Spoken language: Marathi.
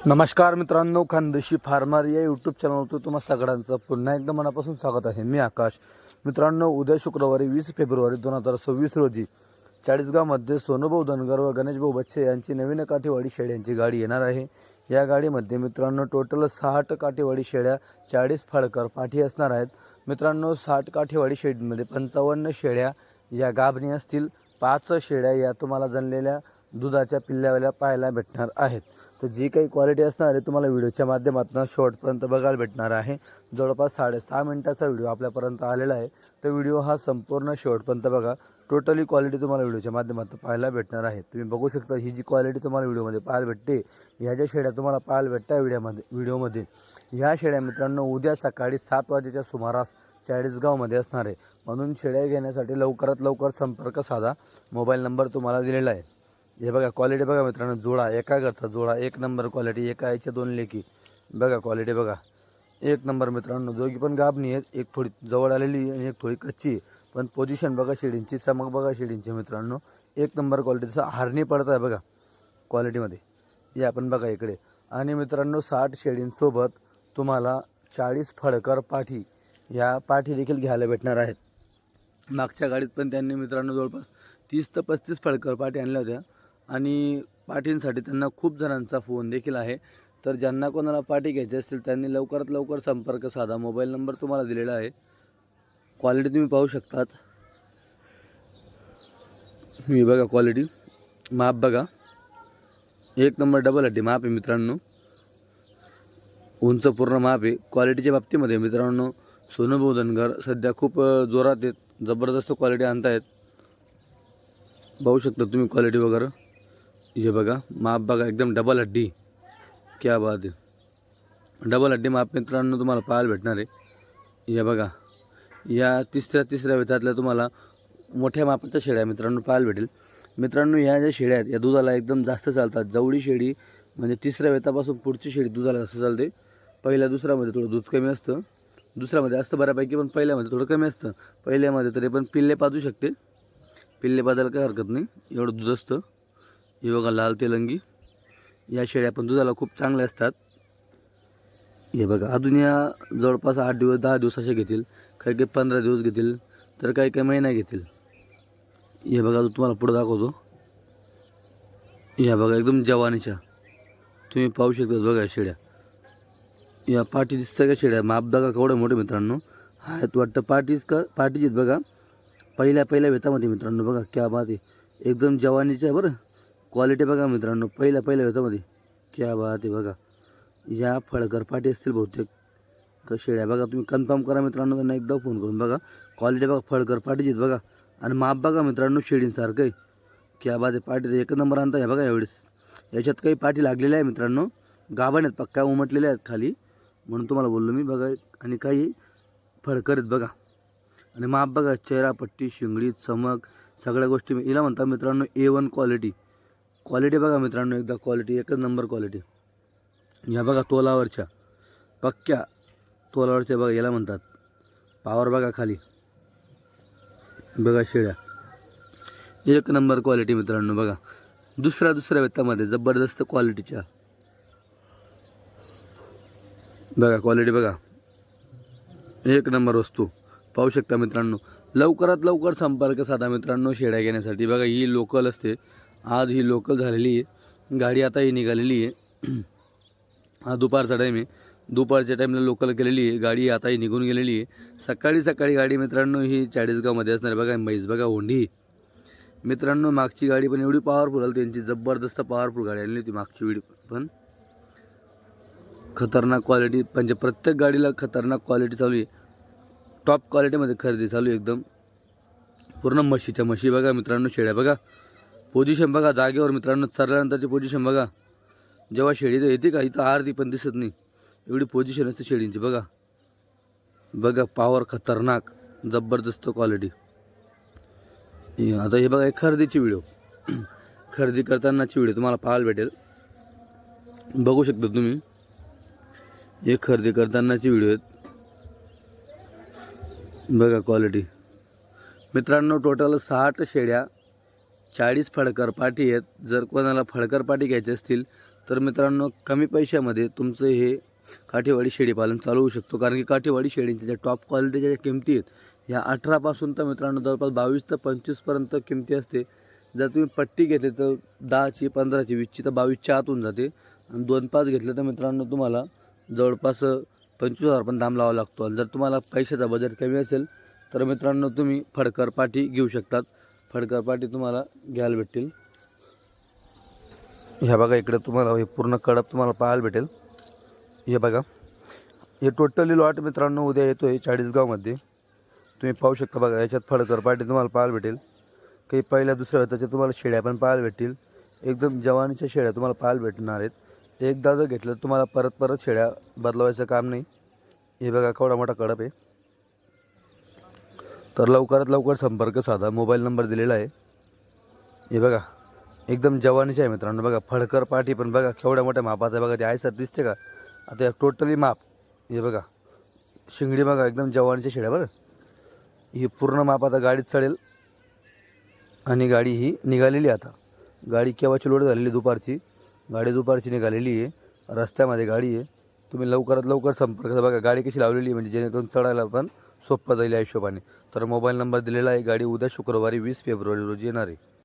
नमस्कार मित्रांनो, खानदेशी फार्मर या यूट्यूब चॅनलवर तुम्हा सगळ्यांचं पुन्हा एकदा मनापासून स्वागत आहे। मी आकाश। मित्रांनो, उद्या शुक्रवारी 20 फेब्रुवारी 2026 रोजी चाळीसगावमध्ये सोनूभाऊ धनगर व गणेशभाऊ बच्चे यांची नवीन काठीवाडी शेळ्यांची गाडी येणार आहे। या गाडीमध्ये मित्रांनो टोटल 60 काठीवाडी शेळ्या, 40 फळकर पाठी असणार आहेत। मित्रांनो, 60 काठीवाडी शेळ्यांमध्ये 55 शेळ्या या गाभणी असतील, 5 शेळ्या या तुम्हाला जनलेल्या दुधाच्या पिल्ल्यावाल्या पाहायला भेटणार आहेत। तर जी काही क्वालिटी असणार आहे तुम्हाला व्हिडिओच्या माध्यमातून शॉर्टपर्यंत बघायला भेटणार आहे। जवळपास 6.5 मिनिटाचा व्हिडिओ आपल्यापर्यंत आलेला आहे। तर व्हिडिओ हा संपूर्ण शॉर्टपर्यंत बघा। टोटली क्वालिटी तुम्हाला व्हिडिओच्या माध्यमातून पाहायला भेटणार आहे। तुम्ही बघू शकता ही जी क्वालिटी तुम्हाला व्हिडिओमध्ये पाहायला भेटते, ह्या ज्या शेळ्या तुम्हाला पाहायला भेटतात व्हिडिओमध्ये ह्या शेळ्या मित्रांनो उद्या सकाळी 7 वाजेच्या सुमारास चाळीसगावमध्ये असणार आहे। म्हणून शेळ्या घेण्यासाठी लवकरात लवकर संपर्क साधा। मोबाईल नंबर तुम्हाला दिलेला आहे। हे बघा क्वालिटी बघा मित्रांनो, जोडा एका घरचा जोडा, एक नंबर क्वालिटी, एका आईच्या 2 लेकी। बघा क्वालिटी बघा, एक नंबर मित्रांनो। दोघी पण गाभणी आहेत, एक थोडी जवळ आलेली आणि एक थोडी कच्ची। पण पोझिशन बघा शेळींची, चमक बघा शेळींची मित्रांनो, एक नंबर क्वालिटीचा हारणी पडत आहे बघा क्वालिटीमध्ये। या आपण बघा इकडे। आणि मित्रांनो 60 शेळींसोबत तुम्हाला 40 फळकर पाठी या पाठी देखील घ्यायला भेटणार आहेत। मागच्या गाडीत पण त्यांनी मित्रांनो जवळपास 30 ते 35 फळकर पाठी आणल्या होत्या आणि पाठींसाठी त्यांना खूप जणांचा फोन देखील आहे। तर ज्यांना कोणाला पाठी घ्यायची असेल त्यांनी लवकरात लवकर संपर्क साधा। मोबाईल नंबर तुम्हाला दिलेला आहे। क्वालिटी तुम्ही पाहू शकतात। ही बघा क्वालिटी, माप बघा, एक नंबर डबल हड्डी माप आहे मित्रांनो, उंच पूर्ण माप आहे। क्वालिटीच्या बाबतीमध्ये मित्रांनो सोनूभाऊ धनगर सध्या खूप जोरात आहेत, जबरदस्त क्वालिटी आणतायत। पाहू शकता तुम्ही क्वालिटी वगैरे। ये बघा माप बघा, एकदम डबल हड्डी, क्या बात आहे। डबल हड्डी माप मित्रांनो तुम्हाला पाहायला भेटणार आहे। हे बघा, या तिसऱ्या वेतातल्या तुम्हाला मोठ्या मापाच्या शेळ्या मित्रांनो पाहायला भेटेल। मित्रांनो ह्या ज्या शेळ्या आहेत या दुधाला एकदम जास्त चालतात। जवळी शेळी म्हणजे तिसऱ्या वेतापासून पुढची शेळी दुधाला जास्त चालते। पहिल्या दुसऱ्यामध्ये थोडं दूध कमी असतं, दुसऱ्यामध्ये असतं बऱ्यापैकी, पण पहिल्यामध्ये थोडं कमी असतं। पहिल्यामध्ये तरी पण पिल्ले पाजू शकते, पिल्ले पाजायला काही हरकत नाही, एवढं दूध असतं। हे बघा लाल तेलंगी, या शेळ्या पण दुधाला खूप चांगल्या असतात। हे बघा अजून या जवळपास 8 दिवस 10 दिवस असे घेतील, काही काही 15 दिवस घेतील, तर काही काही महिना घेतील। हे बघा तुम्हाला पुढे दाखवतो। या बघा एकदम जवानीच्या तुम्ही पाहू शकता बघा शेळ्या। या पाठी दिसतं का शेळ्या, माप बघा केवढे मोठे मित्रांनो। हा तो वाटतं पाठीचीच बघा, पहिल्या वेतामध्ये मित्रांनो बघा, क्या बात आहे, एकदम जवानीच्या आहे बरं। क्वालिटी बघा मित्रांनो, पहिल्या वेतामध्ये, क्या बात आहे बघा। या फळकर पाठी असतील बहुतेक का शेळ्या बघा, तुम्ही कन्फर्म करा मित्रांनो, त्यांना एकदा फोन करून बघा। क्वालिटी बघा फळकर पाठीचीच बघा, आणि माप बघा मित्रांनो शेळींसारखं आहे, क्या बात आहे। पाठी एक नंबर आणता आहे बघा एवढेच। याच्यात काही पाठी लागलेल्या आहे मित्रांनो, गाभण आहेत, पक्का उमटलेल्या आहेत खाली, म्हणून तुम्हाला बोललो मी बघा। आणि काही फळकर आहेत बघा, आणि माप बघा, चेहरा पट्टी, शिंगडी, चमक, सगळ्या गोष्टी हिला म्हणतात मित्रांनो A1 क्वालिटी। क्वालिटी बघा मित्रांनो, एकदा क्वालिटी एकच नंबर क्वालिटी। या बघा तोलावरच्या, पक्क्या तोलावरच्या बघा, याला म्हणतात पावर बघा खाली बघा शेळ्या, एक नंबर क्वालिटी मित्रांनो बघा। दुसऱ्या वेतामध्ये जबरदस्त क्वालिटीच्या बघा क्वालिटी बघा, एक नंबर वस्तू पाहू शकता मित्रांनो। लवकरात लवकर संपर्क साधा मित्रांनो शेळ्या घेण्यासाठी। बघा ही लोकल असते, आज ही लोकल झालेली आहे गाडी, आता ही निघालेली आहे। हा दुपारचा टाईम आहे, दुपारच्या टाईमला लोकल केलेली आहे गाडी, आता ही निघून गेलेली आहे। सकाळी गाडी मित्रांनो ही चाळीसगावमध्ये असणार बघा। म्हैस बघा होंडी मित्रांनो, मागची गाडी पण एवढी पॉवरफुल आली त्यांची, जबरदस्त पॉवरफुल गाडी आणली होती मागची वेळी पण। खतरनाक क्वालिटी, म्हणजे प्रत्येक गाडीला खतरनाक क्वालिटी चालू आहे, टॉप क्वालिटीमध्ये खरेदी चालू आहे एकदम। पूर्ण म्हशीच्या म्हशी बघा मित्रांनो, शेळ्या बघा, पोझिशन बघा जागेवर मित्रांनो, चरल्यानंतरची पोझिशन बघा। जेव्हा शेळी तर येते का इथं आरती पण दिसत नाही, एवढी पोझिशन असते शेळींची बघा। बघा पॉवर खतरनाक, जबरदस्त क्वालिटी। आता हे बघा एक खरेदीची व्हिडिओ, खरेदी करतानाची व्हिडिओ तुम्हाला पाहायला भेटेल, बघू शकता तुम्ही। हे खरेदी करतानाची व्हिडिओ आहेत बघा क्वालिटी मित्रांनो। टोटल 60 शेळ्या, 40 फळकर पाठी आहेत। जर कोणाला फळकर पाठी घ्यायची असतील तर मित्रांनो कमी पैशामध्ये तुमचं हे काठेवाडी शेळीपालन चालू होऊ शकतो. कारण की काठेवाडी शेळींच्या ज्या टॉप क्वालिटीच्या ज्या किमती आहेत ह्या 18 तर मित्रांनो जवळपास 22 ते 25 किमती असते. जर तुम्ही पट्टी घेतली तर 10ची 15ची 20ची तर 22च्या आत होऊन जाते. आणि 2-5 घेतलं तर मित्रांनो तुम्हाला जवळपास 25,000 पण दाम लावावा लागतो. आणि जर तुम्हाला पैशाचा बजेट कमी असेल तर मित्रांनो तुम्ही फडकर पाटी घेऊ शकतात. फडकर पाटी तुम्हाला घ्यायला भेटतील. ह्या बघा इकडे तुम्हाला हे पूर्ण कडप तुम्हाला पाहायला भेटेल. हे बघा हे टोटली लॉट मित्रांनो उद्या येतो आहे चाळीसगावमध्ये. तुम्ही पाहू शकता बघा याच्यात फडकर पाटी तुम्हाला पाहायला भेटेल. काही पहिल्या दुसऱ्या त्याच्यात तुम्हाला शेळ्या पण पाहायला भेटतील. एकदम जवानीच्या शेळ्या तुम्हाला पाहायला भेटणार आहेत. एकदा जर घेतलं तर तुम्हाला परत परत शेळ्या बदलवायचं काम नाही. हे बघा केवढा मोठा कडप आहे. तर लवकरात लवकर संपर्क साधा. मोबाईल नंबर दिलेला आहे. हे बघा एकदम जवानीचे आहे मित्रांनो. बघा फडकर पाटी पण बघा केवढ्या मोठ्या मापाचा आहे. बघा ते आहे सर दिसते का आता टोटली माप. हे बघा शिंगडी बघा एकदम जवानीच्या शेळ्या बरं. ही पूर्ण माप आता गाडीत चढेल. आणि गाडी ही निघालेली आता. गाडी केव्हाची लोड झालेली दुपारची. गाडी दुपारची निघालेली आहे. रस्त्यामध्ये गाडी आहे. तुम्ही लवकरात लवकर संपर्क बघा गाडी कशी लावलेली आहे म्हणजे जेणेकरून चढायला पण सोपं जाईल या हिशोबाने. तर मोबाईल नंबर दिलेला आहे. गाडी उद्या शुक्रवारी 20 फेब्रुवारी रोजी येणार आहे.